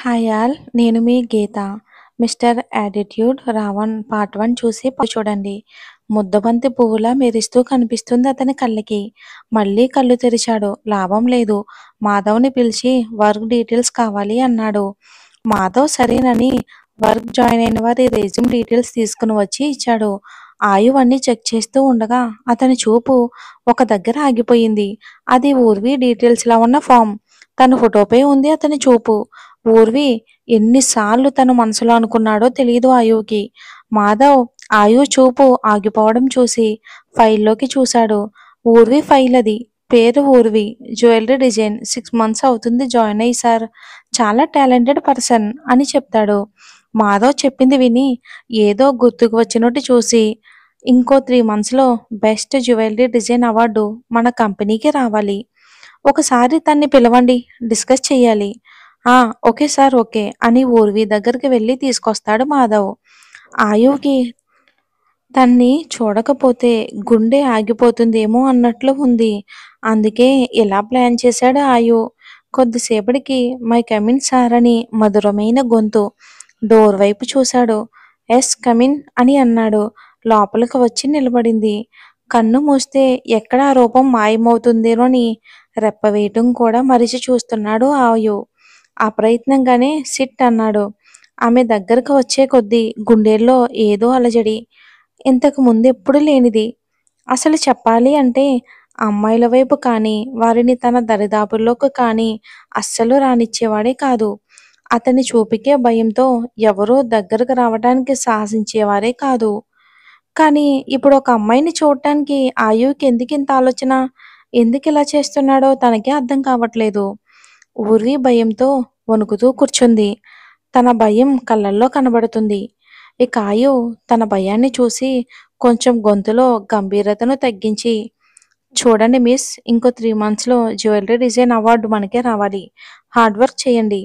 Hi all నేను మీ గీత. Mister attitude Raavan part 1 చూసి చూడండి. ముద్దబంతి పువ్వులా మెరుస్తూ కనిపిస్తుంది అతని కళ్ళకి. మళ్ళీ కళ్ళు తెరిచాడు. లాభం లేదు. మాధవ్ని పిలిచి వర్క్ డీటెయిల్స్ కావాలి అన్నాడు. మాధవ్ సరేనని వర్క్ జాయిన్ అయిన వారి రెజ్యూమ్ డీటెయిల్స్ తీసుకుని వచ్చి ఇచ్చాడు. ఆయువ్ అన్ని చెక్ చేస్తూ ఉండగా అతని చూపు ఒక దగ్గర ఆగిపోయింది. అది ఊర్వి డీటెయిల్స్ లా ఉన్న ఫామ్. తన ఫోటోపై ఉంది అతని చూపు. ఊర్వి ఎన్నిసార్లు తన మనసులో అనుకున్నాడో తెలియదు ఆయువుకి. మాధవ్ ఆయువ్ చూపు ఆగిపోవడం చూసి ఫైల్లోకి చూశాడు. ఊర్వి ఫైల్ అది. పేరు ఊర్వి. Jewellery design. 6 months అవుతుంది జాయిన్ అయ్యి సార్. చాలా టాలెంటెడ్ పర్సన్ అని చెప్తాడు. మాధవ్ చెప్పింది విని ఏదో గుర్తుకు వచ్చినట్టు చూసి ఇంకో 3 monthsలో బెస్ట్ జ్యువెలరీ డిజైన్ అవార్డు మన కంపెనీకి రావాలి. ఒకసారి తన్ని పిలవండి, డిస్కస్ చెయ్యాలి. ఓకే సార్ ఓకే అని ఊర్వి దగ్గరికి వెళ్ళి తీసుకొస్తాడు మాధవ్. ఆయువుకి తన్ని చూడకపోతే గుండె ఆగిపోతుందేమో అన్నట్లు ఉంది. అందుకే ఇలా ప్లాన్ చేశాడు ఆయు. కొద్దిసేపటికి మై కమిన్ సార్ అని మధురమైన గొంతు. డోర్ వైపు చూశాడు. ఎస్ కమిన్ అని అన్నాడు. లోపలికి వచ్చి నిలబడింది. కన్ను మూస్తే ఎక్కడ ఆ రూపం మాయమవుతుందేనోని రెప్ప వేయటం కూడా మరిచి చూస్తున్నాడు ఆయు. అప్రయత్నంగానే సిట్ అన్నాడు. ఆమె దగ్గరకు వచ్చే కొద్దీ గుండెల్లో ఏదో అలజడి. ఇంతకు ముందెప్పుడు లేనిది. అసలు చెప్పాలి అంటే అమ్మాయిల వైపు కానీ వారిని తన దరిదాపుల్లోకి కానీ అస్సలు రానిచ్చేవాడే కాదు. అతని చూపుకే భయంతో ఎవరూ దగ్గరకు రావడానికి సాహసించేవారే కాదు. కానీ ఇప్పుడు ఒక అమ్మాయిని చూడటానికి ఆయువుకి ఎందుకింత ఆలోచన? ఎందుకిలా చేస్తున్నాడో తనకే అర్థం కావట్లేదు. ఊర్వి భయంతో వణుకుతూ కూర్చుంది. తన భయం కళ్ళల్లో కనబడుతుంది. ఇక ఆయు తన భయాన్ని చూసి కొంచెం గొంతులో గంభీరతను తగ్గించి, చూడండి మిస్, ఇంకో 3 monthsలో జ్యువెలరీ డిజైన్ అవార్డు మనకే రావాలి. హార్డ్ వర్క్ చేయండి.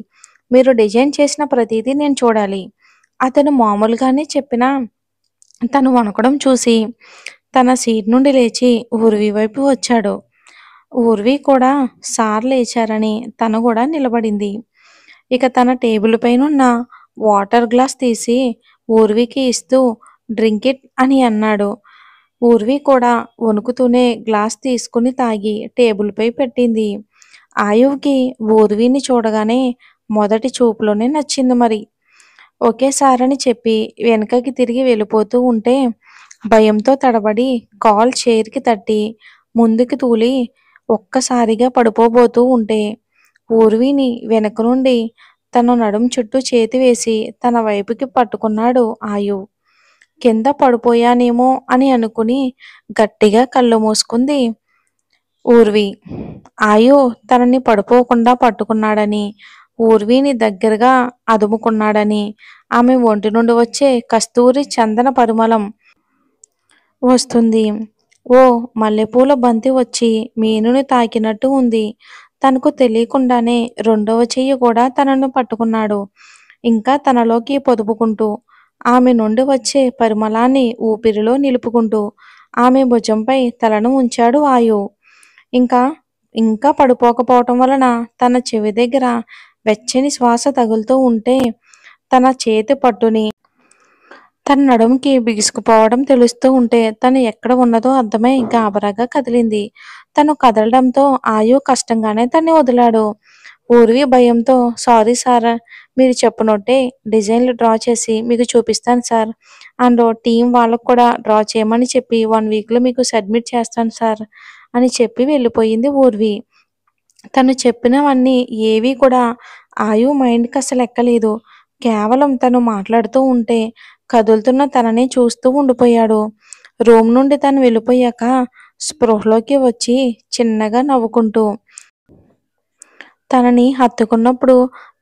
మీరు డిజైన్ చేసిన ప్రతిదీ నేను చూడాలి. అతను మామూలుగానే చెప్పినా తను వణకడం చూసి తన సీట్ నుండి లేచి ఊర్వి వైపు వచ్చాడు. ఊర్వి కూడా సార్ లేచారని తను కూడా నిలబడింది. ఇక తన టేబుల్ పైనున్న వాటర్ గ్లాస్ తీసి ఊర్వికి ఇస్తూ డ్రింక్ ఇట్ అని అన్నాడు. ఊర్వి కూడా వణుకుతూనే గ్లాస్ తీసుకుని తాగి టేబుల్పై పెట్టింది. ఆయువుకి ఊర్విని చూడగానే మొదటి చూపులోనే నచ్చింది మరి. ఓకే సార్ అని చెప్పి వెనకకి తిరిగి వెళ్ళిపోతూ ఉంటే భయంతో తడబడి కాల్ చైర్కి తట్టి ముందుకు తూలి ఒక్కసారిగా పడిపోబోతూ ఉంటే ఊర్విని వెనక నుండి తన నడుం చుట్టూ చేతి వేసి తన వైపుకి పట్టుకున్నాడు ఆయు. కింద పడిపోయానేమో అని అనుకుని గట్టిగా కళ్ళు మూసుకుంది ఊర్వి. ఆయు తనని పడిపోకుండా పట్టుకున్నాడని, ఊర్విని దగ్గరగా అదుముకున్నాడని, ఆమె ఒంటి నుండి వచ్చే కస్తూరి చందన పరిమళం వస్తుంది. ఓ మల్లెపూల బంతి వచ్చి మీనుని తాకినట్టు ఉంది. తనకు తెలియకుండానే రెండవ చెయ్యి కూడా తనను పట్టుకున్నాడు. ఇంకా తనలోకి పొదుపుకుంటూ ఆమె నుండి వచ్చే పరిమళాన్ని ఊపిరిలో నిలుపుకుంటూ ఆమె భుజంపై తలను ఉంచాడు ఆయు. ఇంకా ఇంకా పడిపోకపోవటం వలన తన చెవి దగ్గర వెచ్చని శ్వాస తగులుతూ ఉంటే తన చేతి పట్టుని తన నడుముకి బిగుసుకుపోవడం తెలుస్తూ ఉంటే తను ఎక్కడ ఉన్నదో అర్థమై గాబరాగా కదిలింది. తను కదలడంతో ఆయు కష్టంగానే తన్ని వదిలాడు. ఊర్వి భయంతో సారీ సార్, మీరు చెప్పినట్టే డిజైన్లు డ్రా చేసి మీకు చూపిస్తాను సార్. అండ్ టీం వాళ్ళకు కూడా డ్రా చేయమని చెప్పి 1 weekలో మీకు సబ్మిట్ చేస్తాను సార్ అని చెప్పి వెళ్ళిపోయింది ఊర్వి. తను చెప్పినవన్నీ ఏవీ కూడా ఆయు మైండ్కి అసలు ఎక్కలేదు. కేవలం తను మాట్లాడుతూ ఉంటే కదులుతున్న తననే చూస్తూ ఉండిపోయాడు. రూమ్ నుండి తను వెళ్ళిపోయాక స్పృహలోకి వచ్చి చిన్నగా నవ్వుకుంటూ తనని హత్తుకున్నప్పుడు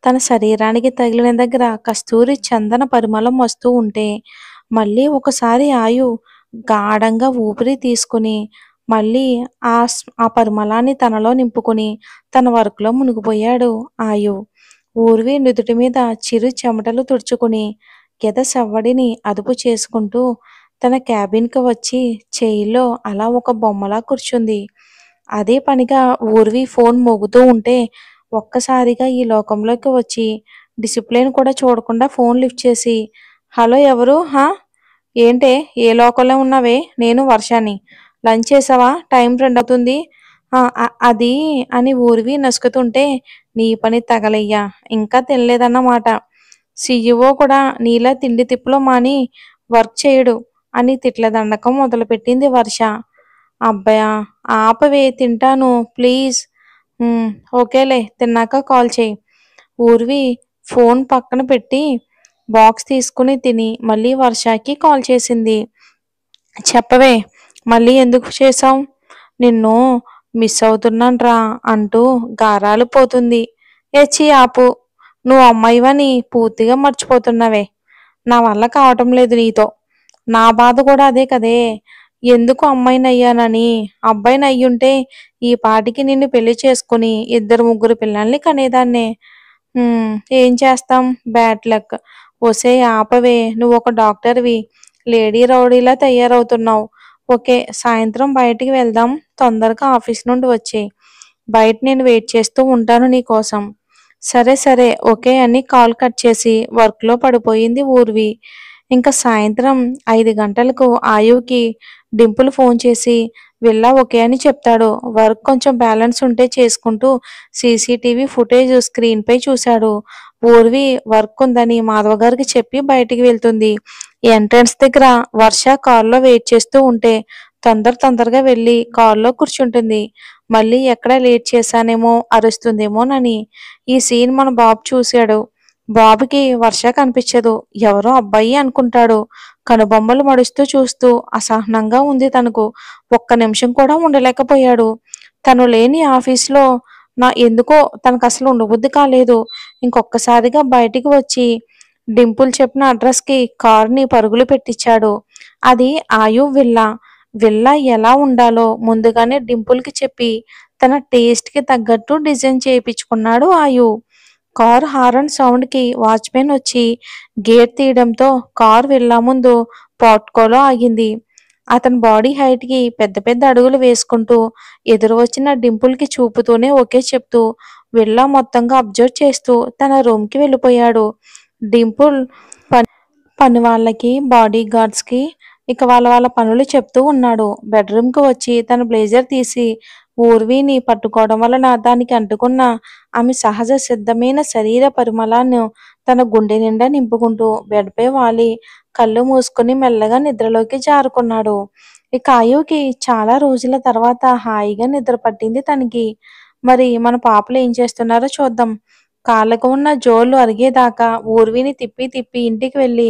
తన శరీరానికి తగిలిన దగ్గర కస్తూరి చందన పరిమళం వస్తూ ఉంటే మళ్ళీ ఒకసారి ఆయు గాఢంగా ఊపిరి తీసుకుని మళ్ళీ ఆ పరిమళాన్ని తనలో నింపుకుని తన వర్క్లో మునిగిపోయాడు ఆయు. ఊర్వి నుదుటి మీద చిరు చెమటలు తుడుచుకుని గెద సవ్వడిని అదుపు చేసుకుంటూ తన క్యాబిన్కి వచ్చి చైర్లో అలా ఒక బొమ్మలా కూర్చుంది. అదే పనిగా ఊర్వి ఫోన్ మోగుతూ ఉంటే ఒక్కసారిగా ఈ లోకంలోకి వచ్చి డిసిప్లిన్ కూడా చూడకుండా ఫోన్ లిఫ్ట్ చేసి, హలో ఎవరు? ఏంటే ఏ లోకంలో ఉన్నావే? నేను వర్షాని. లంచ్ చేసావా? టైం 2 అవుతుంది. అది అని ఊర్వి నసుకుతుంటే, నీ పని తగలయ్యా! ఇంకా తినలేదన్నమాట. సీఈఓ కూడా నీలా తిండి తిప్పలు మాని వర్క్ చేయడు అని తిట్ల దండకం మొదలుపెట్టింది వర్ష. అబ్బయా! ఆపవే తింటాను ప్లీజ్. హ్మ్. ఓకేలే తిన్నాక కాల్ చెయ్యి. ఊర్వి ఫోన్ పక్కన పెట్టి బాక్స్ తీసుకుని తిని మళ్ళీ వర్షకి కాల్ చేసింది. చెప్పవే మళ్ళీ ఎందుకు చేశావు? నిన్ను మిస్ అవుతున్నానురా అంటూ గారాలు పోతుంది. ఛీ ఆపు. నువ్వు అమ్మాయివని పూర్తిగా మర్చిపోతున్నావే. నా వల్ల కావటం లేదు నీతో. నా బాధ కూడా అదే కదే. ఎందుకు అమ్మాయినయ్యానని. అబ్బాయినయ్యుంటే ఈ పాటికి నిన్ను పెళ్లి చేసుకుని 2, 3 పిల్లల్ని కనేదాన్నే. హ్మ్. ఏం చేస్తాం బ్యాడ్ లక్. ఒసేయ్ ఆపవే నువ్వొక డాక్టర్‌వి. లేడీ రౌడీలా తయారవుతున్నావు. ఓకే. సాయంత్రం బయటికి వెళ్దాం. తొందరగా ఆఫీస్ నుండి వచ్చెయి. బయట నేను వెయిట్ చేస్తూ ఉంటాను నీకోసం. సరే సరే ఓకే అని కాల్ కట్ చేసి వర్క్‌లో పడిపోయింది ఊర్వి. ఇంక సాయంత్రం 5 గంటలకు ఆయువుకి డింపుల్ ఫోన్ చేసి విల్లా ఓకే అని చెప్తాడు. వర్క్ కొంచెం బ్యాలెన్స్ ఉంటే చేసుకుంటూ సీసీటీవీ ఫుటేజ్ స్క్రీన్‌పై చూశాడు. ఊర్వి వర్క్ ఉందని మాధవ గారికి చెప్పి బయటికి వెళ్తుంది. ఎంట్రన్స్ దగ్గర వర్ష కారులో వెయిట్ చేస్తూ ఉంటే తొందరగా వెళ్ళి కారులో కూర్చుంటుంది. మళ్ళీ ఎక్కడ లేట్ చేశానేమో అరుస్తుందేమోనని. ఈ సీన్ మన బాబు చూశాడు. బాబుకి వర్ష కనిపించదు. ఎవరో అబ్బాయి అనుకుంటాడు. కనుబొమ్మలు మడుస్తూ చూస్తూ అసహనంగా ఉంది తనకు. ఒక్క నిమిషం కూడా ఉండలేకపోయాడు. తను లేని ఆఫీస్‌లో ఎందుకో తనకసలు ఉండబుద్ధి కాలేదు. ఇంకొక్కసారిగా బయటికి వచ్చి డింపుల్ చెప్పిన అడ్రస్‌కి కారుని పరుగులు పెట్టించాడు. అది ఆయు విల్లా. విల్లా ఎలా ఉండాలో ముందుగానే డింపుల్‌కి చెప్పి తన టేస్ట్‌కి తగ్గట్టు డిజైన్ చేయించుకున్నాడు ఆయు. కారు హారన్ సౌండ్‌కి వాచ్‌మెన్ వచ్చి గేట్ తీయడంతో కారు విల్లా ముందు పోర్టికోలో ఆగింది. అతని బాడీ హైట్‌కి పెద్ద పెద్ద అడుగులు వేసుకుంటూ ఎదురు వచ్చిన డింపుల్‌కి చూపుతూనే ఓకే చెప్తూ విల్లా మొత్తంగా అబ్జర్వ్ చేస్తూ తన రూమ్‌కి వెళ్ళిపోయాడు. డింపుల్ పనివాళ్ళకి, బాడీ గార్డ్స్‌కి ఇక వాళ్ళ పనులు చెప్తూ ఉన్నాడు. బెడ్‌రూమ్‌కి వచ్చి తన బ్లేజర్ తీసి ఊర్విని పట్టుకోవడం వలన దానికి అంటుకున్న ఆమె సహజ సిద్ధమైన శరీర పరిమళాన్ని తన గుండె నిండా నింపుకుంటూ బెడ్‌పై వాలి కళ్ళు మూసుకుని మెల్లగా నిద్రలోకి జారుకున్నాడు. ఇక ఆయువుకి చాలా రోజుల తర్వాత హాయిగా నిద్ర పట్టింది తనకి. మరి మన పాపలు ఏం చేస్తున్నారో చూద్దాం. కాళ్ళకు ఉన్న జోళ్ళు అరిగేదాకా ఊర్విని తిప్పి తిప్పి ఇంటికి వెళ్ళి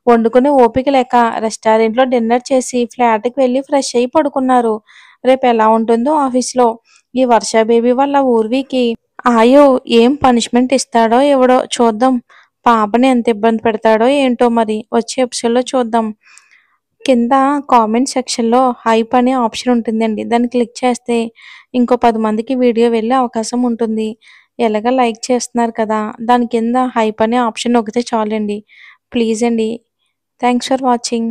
వండుకునే ఓపిక లేక రెస్టారెంట్‌లో డిన్నర్ చేసి ఫ్లాట్‌కి వెళ్ళి ఫ్రెష్ అయ్యి పడుకున్నారు. రేపు ఎలా ఉంటుందో ఆఫీస్‌లో. ఈ వర్ష బేబీ వల్ల ఊర్వికి ఆయు ఏం పనిష్మెంట్ ఇస్తాడో ఇవ్వడో చూద్దాం. పాపని ఎంత ఇబ్బంది పెడతాడో ఏంటో మరి. వచ్చే ఎపిసోడ్‌లో చూద్దాం. కింద కామెంట్ సెక్షన్‌లో హైప్ అనే ఆప్షన్ ఉంటుందండి. దాన్ని క్లిక్ చేస్తే ఇంకో 10 మందికి వీడియో వెళ్ళే అవకాశం ఉంటుంది. ఎలాగో లైక్ చేస్తున్నారు కదా! దాని కింద హైప్ అనే ఆప్షన్ నొక్కితే చాలండి. ప్లీజ్ అండి. Thanks for watching.